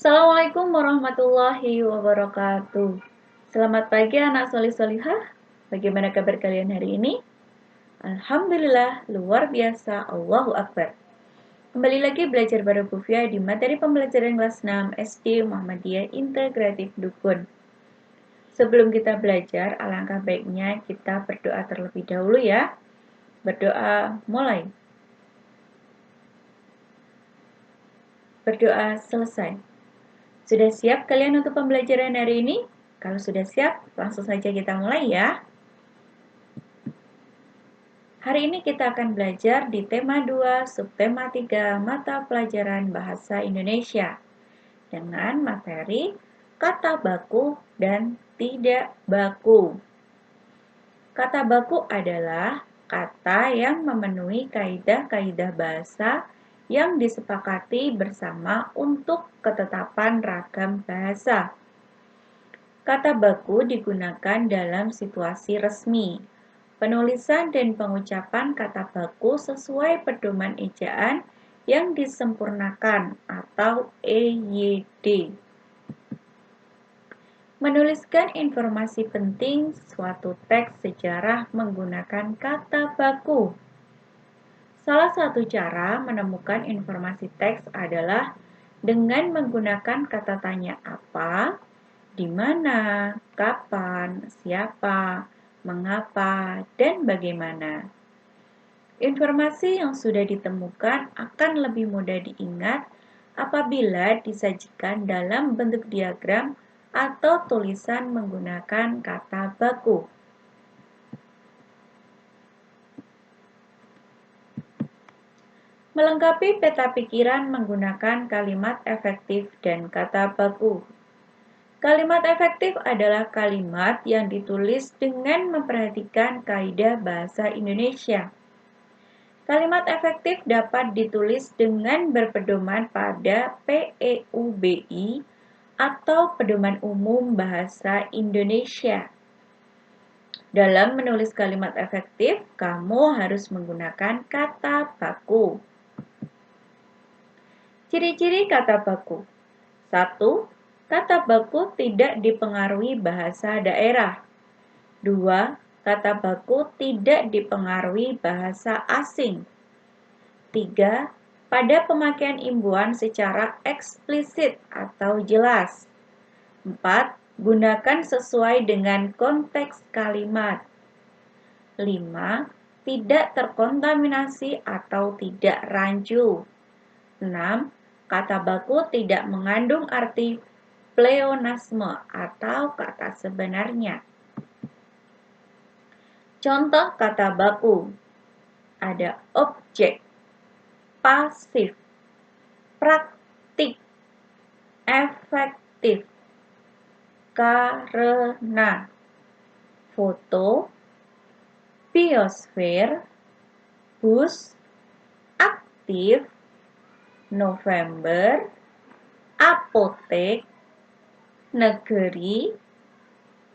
Assalamualaikum warahmatullahi wabarakatuh. Selamat pagi anak solih solihah. Bagaimana kabar kalian hari ini? Alhamdulillah, luar biasa, Allahu Akbar. Kembali lagi belajar bareng Bu Fia di materi pembelajaran kelas 6 SD Muhammadiyah Integratif Dukun. Sebelum kita belajar, alangkah baiknya kita berdoa terlebih dahulu ya. Berdoa mulai. Berdoa selesai. Sudah siap kalian untuk pembelajaran hari ini? Kalau sudah siap, langsung saja kita mulai ya. Hari ini kita akan belajar di tema 2, subtema 3, mata pelajaran Bahasa Indonesia dengan materi kata baku dan tidak baku. Kata baku adalah kata yang memenuhi kaidah-kaidah bahasa yang disepakati bersama untuk ketetapan ragam bahasa. Kata baku digunakan dalam situasi resmi. Penulisan dan pengucapan kata baku sesuai pedoman ejaan yang disempurnakan atau EYD. Menuliskan informasi penting suatu teks sejarah menggunakan kata baku. Salah satu cara menemukan informasi teks adalah dengan menggunakan kata tanya apa, di mana, kapan, siapa, mengapa, dan bagaimana. Informasi yang sudah ditemukan akan lebih mudah diingat apabila disajikan dalam bentuk diagram atau tulisan menggunakan kata baku. Melengkapi peta pikiran menggunakan kalimat efektif dan kata baku. Kalimat efektif adalah kalimat yang ditulis dengan memperhatikan kaidah bahasa Indonesia. Kalimat efektif dapat ditulis dengan berpedoman pada PEUBI atau Pedoman Umum Bahasa Indonesia. Dalam menulis kalimat efektif, kamu harus menggunakan kata baku. Ciri-ciri kata baku. 1. Kata baku tidak dipengaruhi bahasa daerah. 2. Kata baku tidak dipengaruhi bahasa asing. 3. Pada pemakaian imbuhan secara eksplisit atau jelas. 4. Gunakan sesuai dengan konteks kalimat. 5. Tidak terkontaminasi atau tidak rancu. 6. Kata baku tidak mengandung arti pleonasme atau kata sebenarnya. Contoh kata baku. Ada objek, pasif, praktik, efektif, karena, foto, biosfer, bus, aktif, November, apotek, negeri,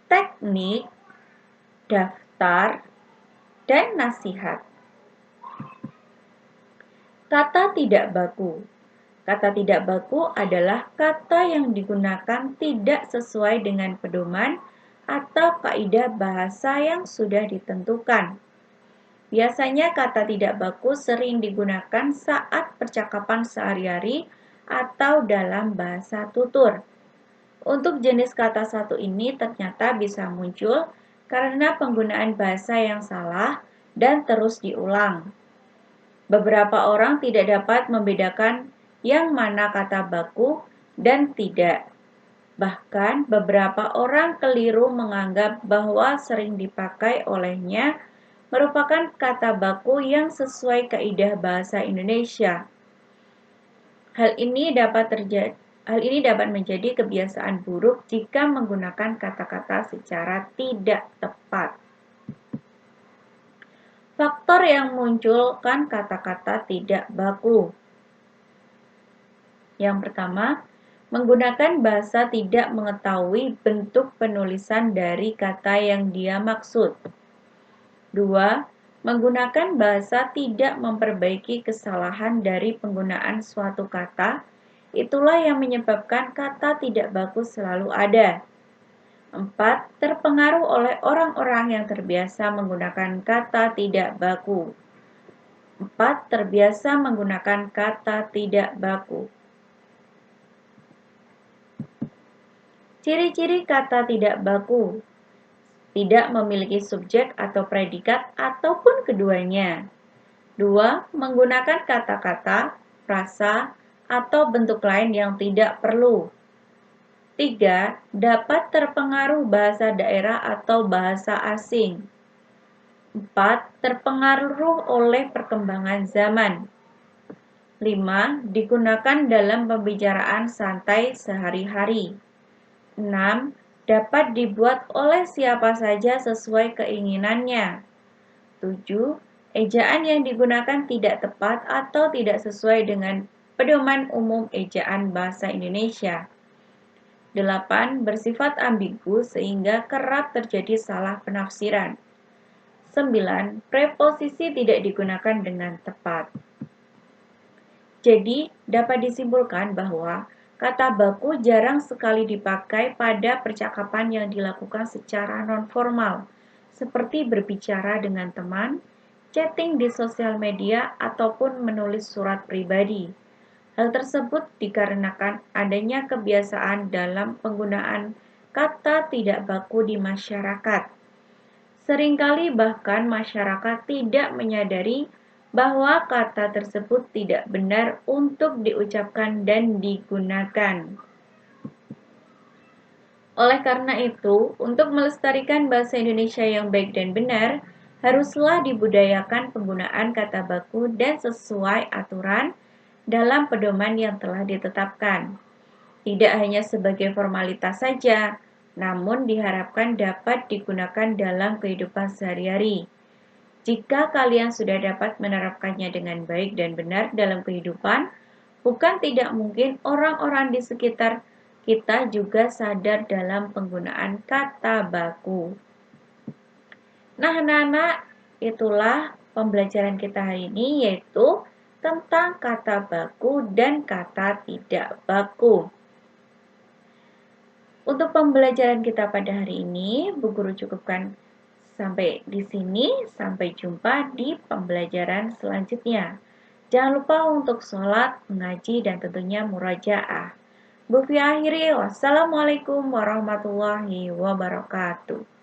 teknik, daftar, dan nasihat. Kata tidak baku. Kata tidak baku adalah kata yang digunakan tidak sesuai dengan pedoman atau kaidah bahasa yang sudah ditentukan. Biasanya kata tidak baku sering digunakan saat percakapan sehari-hari atau dalam bahasa tutur. Untuk jenis kata satu ini ternyata bisa muncul karena penggunaan bahasa yang salah dan terus diulang. Beberapa orang tidak dapat membedakan yang mana kata baku dan tidak. Bahkan beberapa orang keliru menganggap bahwa sering dipakai olehnya merupakan kata baku yang sesuai kaidah bahasa Indonesia. Hal ini dapat menjadi kebiasaan buruk jika menggunakan kata-kata secara tidak tepat. Faktor yang munculkan kata-kata tidak baku. Yang pertama, menggunakan bahasa tidak mengetahui bentuk penulisan dari kata yang dia maksud. 2. Menggunakan bahasa tidak memperbaiki kesalahan dari penggunaan suatu kata Itulah yang menyebabkan kata tidak baku selalu ada. 4. Terpengaruh oleh orang-orang yang terbiasa menggunakan kata tidak baku. 4. Terbiasa menggunakan kata tidak baku. Ciri-ciri kata tidak baku: tidak memiliki subjek atau predikat ataupun keduanya. 2. Menggunakan kata-kata, frasa, atau bentuk lain yang tidak perlu. 3. Dapat terpengaruh bahasa daerah atau bahasa asing. 4. Terpengaruh oleh perkembangan zaman. 5. Digunakan dalam pembicaraan santai sehari-hari. 6. Dapat dibuat oleh siapa saja sesuai keinginannya. 7. Ejaan yang digunakan tidak tepat atau tidak sesuai dengan pedoman umum ejaan bahasa Indonesia. 8. Bersifat ambigu sehingga kerap terjadi salah penafsiran. 9. Preposisi tidak digunakan dengan tepat. Jadi, dapat disimpulkan bahwa kata baku jarang sekali dipakai pada percakapan yang dilakukan secara nonformal, seperti berbicara dengan teman, chatting di sosial media, ataupun menulis surat pribadi. Hal tersebut dikarenakan adanya kebiasaan dalam penggunaan kata tidak baku di masyarakat. Seringkali bahkan masyarakat tidak menyadari bahwa kata tersebut tidak benar untuk diucapkan dan digunakan. Oleh karena itu, untuk melestarikan bahasa Indonesia yang baik dan benar, haruslah dibudayakan penggunaan kata baku dan sesuai aturan dalam pedoman yang telah ditetapkan. Tidak hanya sebagai formalitas saja, namun diharapkan dapat digunakan dalam kehidupan sehari-hari. Jika kalian sudah dapat menerapkannya dengan baik dan benar dalam kehidupan, bukan tidak mungkin orang-orang di sekitar kita juga sadar dalam penggunaan kata baku. Nah, anak-anak, itulah pembelajaran kita hari ini, yaitu tentang kata baku dan kata tidak baku. Untuk pembelajaran kita pada hari ini, Bu Guru cukupkan sampai di sini. Sampai jumpa di pembelajaran selanjutnya. Jangan lupa untuk sholat, mengaji, dan tentunya murajaah. Bu Fi akhiri, wassalamualaikum warahmatullahi wabarakatuh.